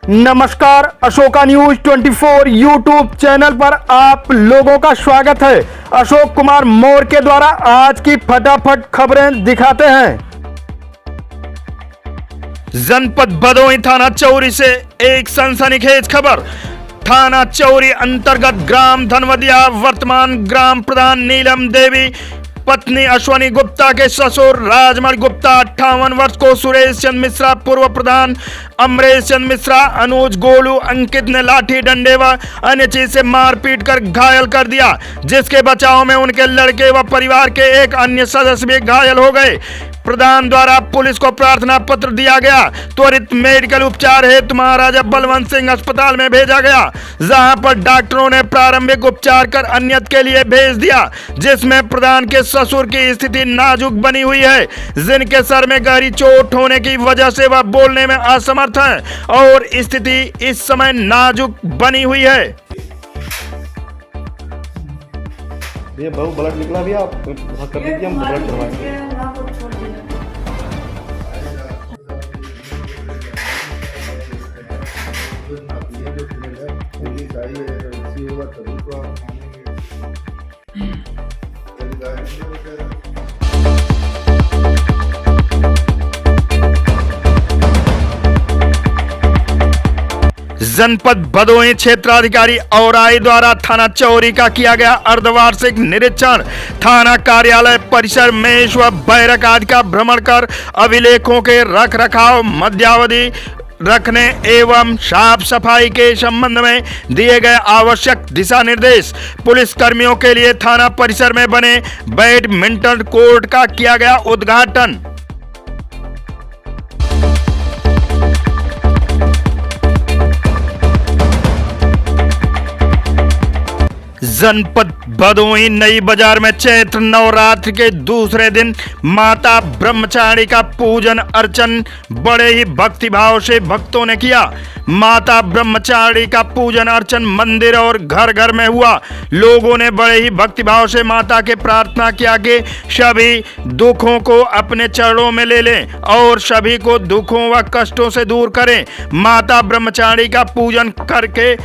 नमस्कार, Ashoka news 24 YouTube channel पर आप लोगों का स्वागत है। अशोक कुमार मौर्य के द्वारा आज की फटाफट खबरें दिखाते हैं। जनपद भदोही थाना चौरी से एक सनसनीखेज खबर। थाना चौरी अंतर्गत ग्राम धनवदिया वर्तमान ग्राम प्रधान नीलम देवी पत्नी अश्वनी गुप्ता के ससुर राजमल गुप्ता 58 वर्ष को सुरेश चंद्र मिश्रा पूर्व प्रधान अमरेश चंद्र मिश्रा अनुज गोलू अंकित ने लाठी डंडे व अन्य चीज से मारपीट कर घायल कर दिया, जिसके बचाव में उनके लड़के व परिवार के एक अन्य सदस्य भी घायल हो गए। प्रधान द्वारा पुलिस को प्रार्थना पत्र दिया गया। त्वरित मेडिकल उपचार हेतु महाराजा बलवंत सिंह अस्पताल में भेजा गया, जहां पर डॉक्टरों ने प्रारंभिक उपचार कर अन्यत्र के लिए भेज दिया, जिसमें प्रधान के ससुर की स्थिति नाजुक बनी हुई है, जिनके सर में गहरी चोट होने की वजह से वह बोलने में असमर्थ हैं और स्थिति इस समय नाजुक बनी हुई है। ये बहुत ब्लड निकला भी, आप कर दीजिए, हम ब्लड करवाएंगे। जनपद भदोही क्षेत्राधिकारी औराई द्वारा थाना चौरी का किया गया अर्धवार्षिक निरीक्षण। थाना कार्यालय परिसर मेष व बैरक आदि का भ्रमण कर अभिलेखों के रख रखाव, मध्यावधि रखने एवं साफ सफाई के संबंध में दिए गए आवश्यक दिशा निर्देश। पुलिस कर्मियों के लिए थाना परिसर में बने बैडमिंटन कोर्ट का किया गया उद्घाटन। जनपद भदोही नई बाजार में चैत्र नवरात्र के दूसरे दिन माता ब्रह्मचारिणी का पूजन अर्चन बड़े ही भक्तिभाव से भक्तों ने किया। माता ब्रह्मचारिणी का पूजन अर्चन मंदिर और घर घर में हुआ। लोगों ने बड़े ही भक्तिभाव से माता के प्रार्थना किया कि सभी दुखों को अपने चरणों में ले लें और सभी को दुखों व कष्टों से दूर करें। माता ब्रह्मचारिणी का पूजन करके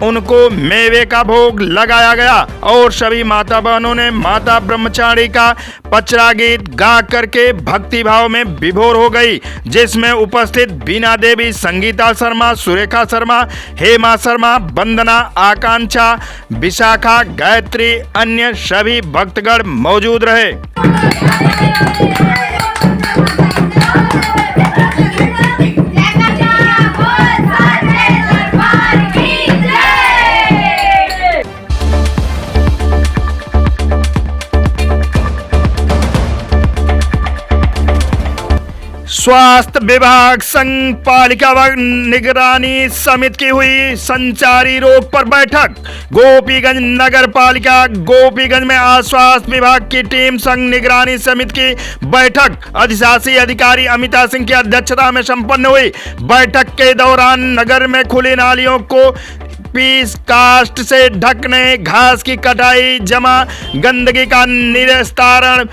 उनको मेवे का भोग लगाया गया और सभी माता बहनों ने माता ब्रह्मचारिणी का पचरा गीत गा करके भक्ति भाव में विभोर हो गई, जिसमें उपस्थित बीना देवी, संगीता शर्मा, सुरेखा शर्मा, हेमा शर्मा, वंदना, आकांक्षा, विशाखा, गायत्री अन्य सभी भक्तगण मौजूद रहे। स्वास्थ्य विभाग संघ पालिका व निगरानी समिति की हुई संचारी रोग पर बैठक। गोपीगंज नगर पालिका गोपीगंज में आज स्वास्थ्य विभाग की टीम संघ निगरानी समिति की बैठक अधिशासी अधिकारी अमिता सिंह की अध्यक्षता में संपन्न हुई। बैठक के दौरान नगर में खुली नालियों को पीस कास्ट से ढकने, घास की कटाई, जमा गंदगी का निस्तारण,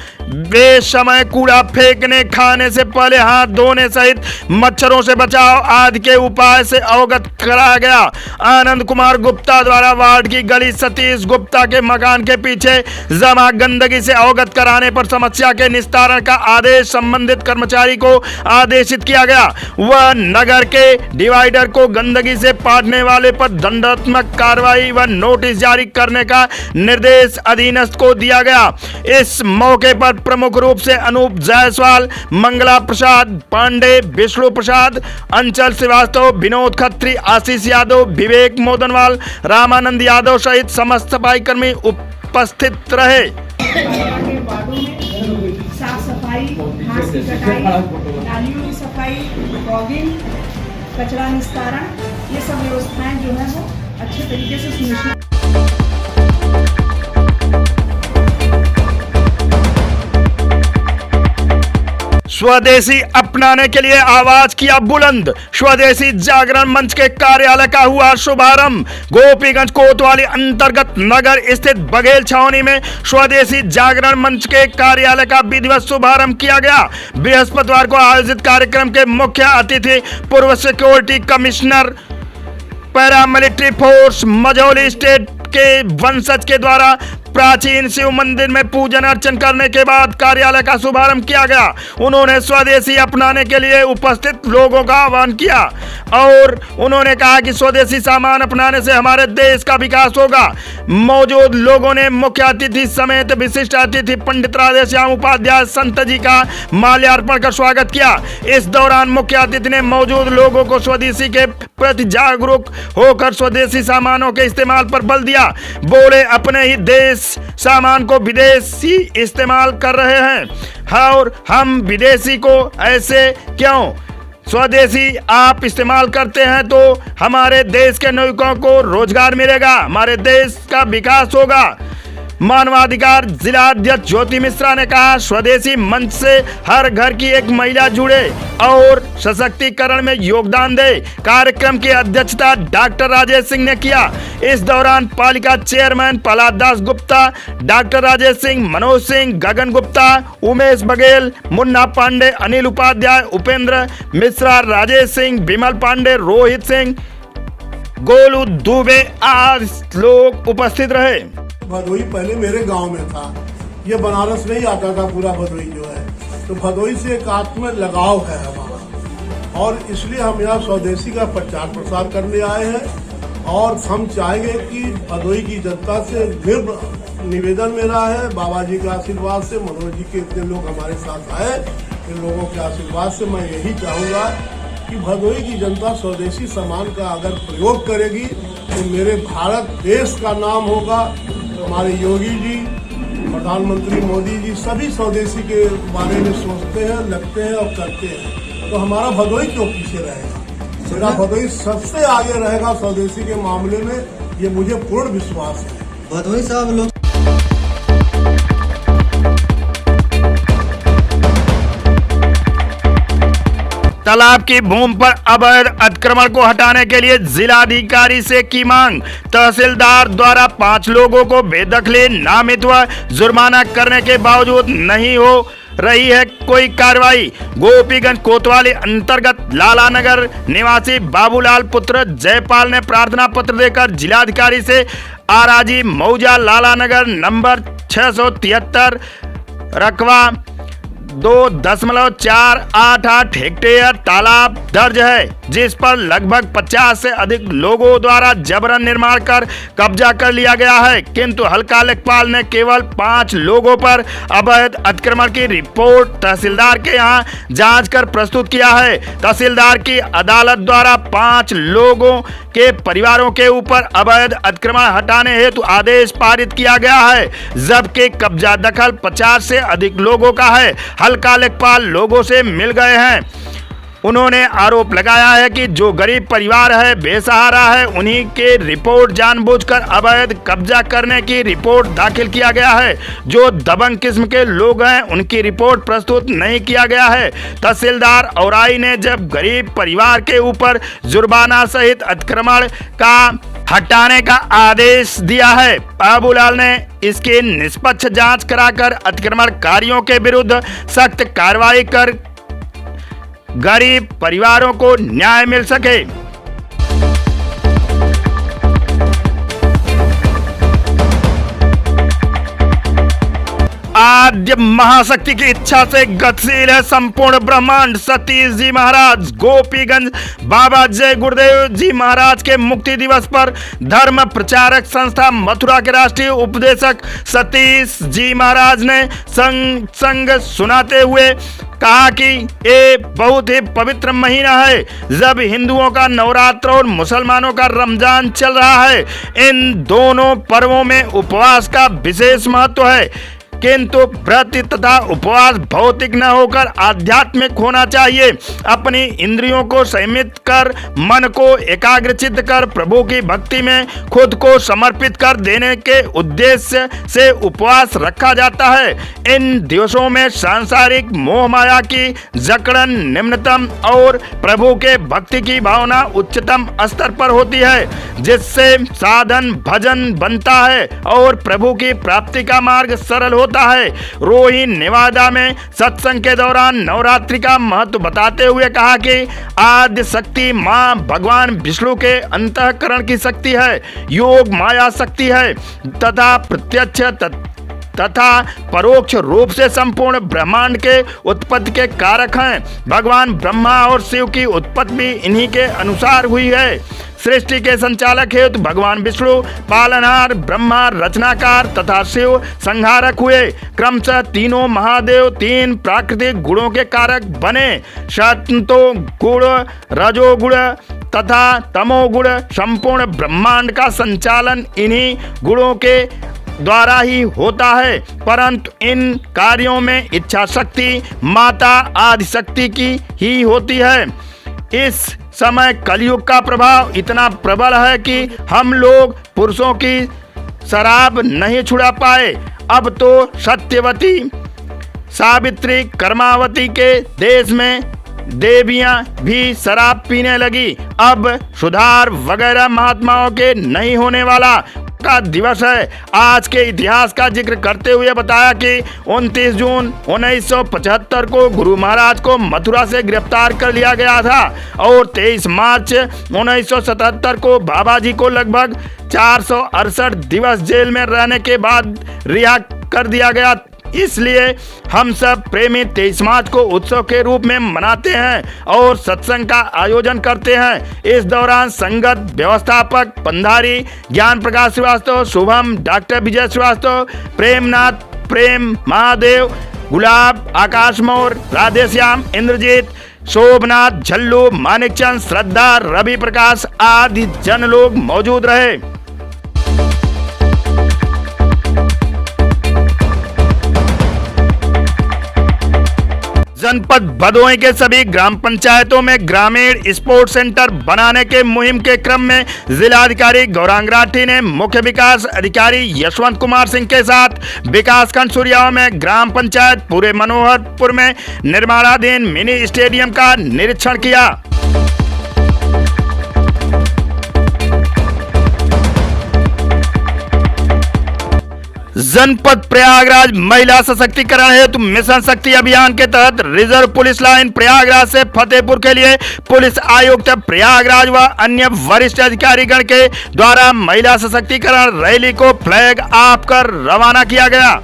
बेसमय कूड़ा फेंकने, खाने से पहले हाथ धोने सहित मच्छरों से बचाव आदि के उपाय से अवगत कराया गया। आनंद कुमार गुप्ता द्वारा वार्ड की गली सतीश गुप्ता के मकान के पीछे जमा गंदगी से अवगत कराने पर समस्या के निस्तारण का आदेश संबंधित कर्मचारी को आदेशित किया गया। वह नगर के डिवाइडर को गंदगी से पाटने वाले पर दंडात्मक कार्रवाई व नोटिस जारी करने का निर्देश अधीनस्थ को दिया गया। इस मौके पर प्रमुख रूप से अनूप जायसवाल, मंगला प्रसाद पांडे, विष्णु प्रसाद, अंचल श्रीवास्तव, विनोद खत्री, आशीष यादव, विवेक मोदनवाल, रामानंद यादव सहित समस्त सफाई कर्मी उपस्थित रहे। साफ सफाई, घास की कटाई, नालियों की सफाई, फॉगिंग, कचरा निस्तारण, ये सब व्यवस्थाएं जो है वो अच्छे तरीके से सुनिश्चित। स्वदेशी अपनाने के लिए आवाज किया बुलंद। स्वदेशी जागरण मंच के कार्यालय का हुआ शुभारंभ। गोपीगंज कोतवाली अंतर्गत नगर स्थित बघेल छावनी में स्वदेशी जागरण मंच के कार्यालय का विधिवत शुभारंभ किया गया। बृहस्पतिवार को आयोजित कार्यक्रम के मुख्य अतिथि पूर्व security commissioner paramilitary force Majhauli state के वंशज के द्वारा प्राचीन शिव मंदिर में पूजन अर्चन करने के बाद कार्यालय का शुभारंभ किया गया। उन्होंने स्वदेशी अपनाने के लिए उपस्थित लोगों का आह्वान किया और उन्होंने कहा कि स्वदेशी सामान अपनाने से हमारे देश का विकास होगा। मौजूद लोगों ने मुख्य अतिथि समेत विशिष्ट अतिथि पंडित राधेश्याम उपाध्याय संत जी का माल्यार्पण कर स्वागत किया। इस दौरान मुख्य अतिथि ने मौजूद लोगों को स्वदेशी के प्रति जागरूक होकर स्वदेशी सामानों के इस्तेमाल पर बल दिया। बोले, अपने ही देश सामान को विदेशी इस्तेमाल कर रहे हैं और हम विदेशी को ऐसे क्यों? स्वदेशी आप इस्तेमाल करते हैं तो हमारे देश के नागरिकों को रोजगार मिलेगा, हमारे देश का विकास होगा। मानवाधिकार जिला अध्यक्ष ज्योति मिश्रा ने कहा, स्वदेशी मंच से हर घर की एक महिला जुड़े और सशक्तिकरण में योगदान दे। कार्यक्रम की अध्यक्षता डॉक्टर राजेश सिंह ने किया। इस दौरान पालिका चेयरमैन प्रहलाद दास गुप्ता, डॉक्टर राजेश सिंह, मनोज सिंह, गगन गुप्ता, उमेश बघेल, मुन्ना पांडे, अनिल उपाध्याय, उपेंद्र मिश्रा, राजेश सिंह, विमल पांडे, रोहित सिंह, गोलू दुबे आदि लोग उपस्थित रहे। भदोई पहले मेरे गांव में था, ये बनारस में ही आता था पूरा भदोई जो है, तो भदोई से एक आत्म लगाव है हमारा और इसलिए हम यहाँ स्वदेशी का प्रचार प्रसार करने आए हैं और हम चाहेंगे कि भदोई की जनता से निवेदन मेरा है, बाबा जी के आशीर्वाद से, मनोज जी के इतने लोग हमारे साथ आए, इन लोगों के आशीर्वाद से मैं यही चाहूँगा कि भदोई की जनता स्वदेशी सामान का अगर प्रयोग करेगी तो मेरे भारत देश का नाम होगा। हमारे योगी जी, प्रधानमंत्री मोदी जी सभी स्वदेशी के बारे में सोचते हैं, लगते हैं और करते हैं, तो हमारा भदोई क्यों पीछे रहेगा? मेरा भदोई सबसे आगे रहेगा स्वदेशी के मामले में, ये मुझे पूर्ण विश्वास है। भदोई साहब लोग तालाब की भूमि पर अवैध अतिक्रमण को हटाने के लिए जिलाधिकारी से की मांग। तहसीलदार द्वारा 5 लोगों को बेदखली, नामित व जुर्माना करने के बावजूद नहीं हो रही है कोई कार्रवाई। गोपीगंज कोतवाली अंतर्गत लाला नगर निवासी बाबूलाल पुत्र जयपाल ने प्रार्थना पत्र देकर जिलाधिकारी से आराजी मौजा लाला नगर नंबर 673 रकबा 2.488 हेक्टेयर तालाब दर्ज है, जिस पर लगभग 50 से अधिक लोगों द्वारा जबरन निर्माण कर कब्जा कर लिया गया है, किंतु हल्का लेखपाल ने केवल 5 लोगों पर अवैध अतिक्रमण की रिपोर्ट तहसीलदार के यहां जांच कर प्रस्तुत किया है। तहसीलदार की अदालत द्वारा 5 लोगों के परिवारों के ऊपर अवैध अतिक्रमण हटाने हेतु आदेश पारित किया गया है, जबकि कब्जा दखल 50 से अधिक लोगों का है। हल्का लेखपाल लोगों से मिल गए हैं। उन्होंने आरोप लगाया है कि जो गरीब परिवार है, बेसहारा है, उन्हीं के रिपोर्ट जानबूझकर अवैध कब्जा करने की रिपोर्ट दाखिल किया गया है। जो दबंग किस्म के लोग हैं, उनकी रिपोर्ट प्रस्तुत नहीं किया गया है। तहसीलदार औराई ने जब गरीब परिवार के ऊपर जुर्माना सहित अतिक्रमण का हटाने का आदेश दिया है, बाबूलाल ने इसकी निष्पक्ष जांच कराकर अतिक्रमणकारियों के विरुद्ध सख्त कार्रवाई कर गरीब परिवारों को न्याय मिल सके। आद्य महाशक्ति की इच्छा से गतिशील है संपूर्ण ब्रह्मांड। सतीश जी महाराज गोपीगंज बाबा जय गुरुदेव जी महाराज के मुक्ति दिवस पर धर्म प्रचारक संस्था मथुरा के राष्ट्रीय उपदेशक सतीश जी महाराज ने संग सुनाते हुए कहा कि ये बहुत ही पवित्र महीना है, जब हिंदुओं का नवरात्र और मुसलमानों का रमजान चल रहा है। इन दोनों पर्वों में उपवास का विशेष महत्व है, किंतु व्रत तथा उपवास भौतिक न होकर आध्यात्मिक होना चाहिए। अपनी इंद्रियों को संयमित कर, मन को एकाग्रचित्त कर प्रभु की भक्ति में खुद को समर्पित कर देने के उद्देश्य से उपवास रखा जाता है। इन दिवसों में सांसारिक मोह माया की जकड़न निम्नतम और प्रभु के भक्ति की भावना उच्चतम स्तर पर होती है, जिससे साधन भजन बनता है और प्रभु की प्राप्ति का मार्ग सरल होता है। होता है। रोहिन नेवादा में सत्संग के दौरान नवरात्रि का महत्व बताते हुए कहा कि आद्य शक्ति मां भगवान विष्णु के अंतःकरण की शक्ति है, योग माया शक्ति है तथा प्रत्यक्ष तथा परोक्ष रूप से संपूर्ण ब्रह्मांड के उत्पत्ति के कारक हैं। भगवान ब्रह्मा और शिव की उत्पत्ति भी इन्हीं के अनुसार हुई है। सृष्टि के संचालक हेतु भगवान विष्णु पालनहार, ब्रह्मा रचनाकार तथा शिव संहारक हुए। क्रमशः तीनों महादेव तीन प्राकृतिक गुणों के कारक बने। सत्तो गुण, रजोगुण तथा तमोगुण, संपूर्ण ब्रह्मांड का संचालन इन्हीं गुणों के द्वारा ही होता है, परंतु इन कार्यों में इच्छा शक्ति माता आदि शक्ति की ही होती है। इस समय कलयुग का प्रभाव इतना प्रबल है कि हम लोग पुरुषों की शराब नहीं छुड़ा पाए। अब तो सत्यवती, सावित्री, कर्मावती के देश में देवियां भी शराब पीने लगी। अब सुधार वगैरह महात्माओं के नहीं होने वाला का दिवस है। आज के इतिहास का जिक्र करते हुए बताया कि 29 जून 1975 को गुरु महाराज को मथुरा से गिरफ्तार कर लिया गया था और 23 मार्च 1977 को बाबा जी को लगभग 468 दिवस जेल में रहने के बाद रिहा कर दिया गया। इसलिए हम सब प्रेमी 23 मार्च को उत्सव के रूप में मनाते हैं और सत्संग का आयोजन करते हैं। इस दौरान संगत व्यवस्थापक पंधारी, ज्ञान प्रकाश श्रीवास्तव, शुभम, डॉक्टर विजय श्रीवास्तव, प्रेमनाथ, प्रेम, महादेव, गुलाब, आकाश मोर, राधेश्याम, इंद्रजीत, शोभनाथ, झल्लू, मानिकचंद, श्रद्धा, रवि प्रकाश आदि जन लोग मौजूद रहे। जनपद भदोही के सभी ग्राम पंचायतों में ग्रामीण स्पोर्ट्स सेंटर बनाने के मुहिम के क्रम में जिलाधिकारी गौरांग राठी ने मुख्य विकास अधिकारी यशवंत कुमार सिंह के साथ विकासखंड सूर्याओं में ग्राम पंचायत पूरे मनोहरपुर में निर्माणाधीन मिनी स्टेडियम का निरीक्षण किया। जनपद प्रयागराज महिला सशक्तिकरण हेतु मिशन शक्ति अभियान के तहत रिजर्व पुलिस लाइन प्रयागराज से फतेहपुर के लिए पुलिस आयुक्त प्रयागराज व अन्य वरिष्ठ अधिकारीगण के द्वारा महिला सशक्तिकरण रैली को फ्लैग ऑफ कर रवाना किया गया।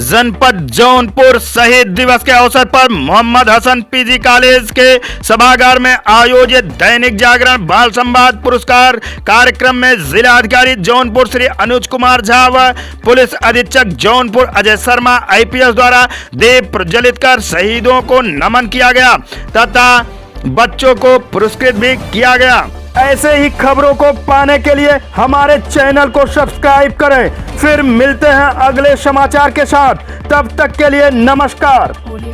जनपद जौनपुर शहीद दिवस के अवसर पर मोहम्मद हसन पीजी कॉलेज के सभागार में आयोजित दैनिक जागरण बाल संवाद पुरस्कार कार्यक्रम में जिलाधिकारी जौनपुर श्री अनुज कुमार झा व पुलिस अधीक्षक जौनपुर अजय शर्मा IPS द्वारा दीप प्रज्वलित कर शहीदों को नमन किया गया तथा बच्चों को पुरस्कृत भी किया गया। ऐसे ही खबरों को पाने के लिए हमारे चैनल को सब्सक्राइब करें। फिर मिलते हैं अगले समाचार के साथ, तब तक के लिए नमस्कार।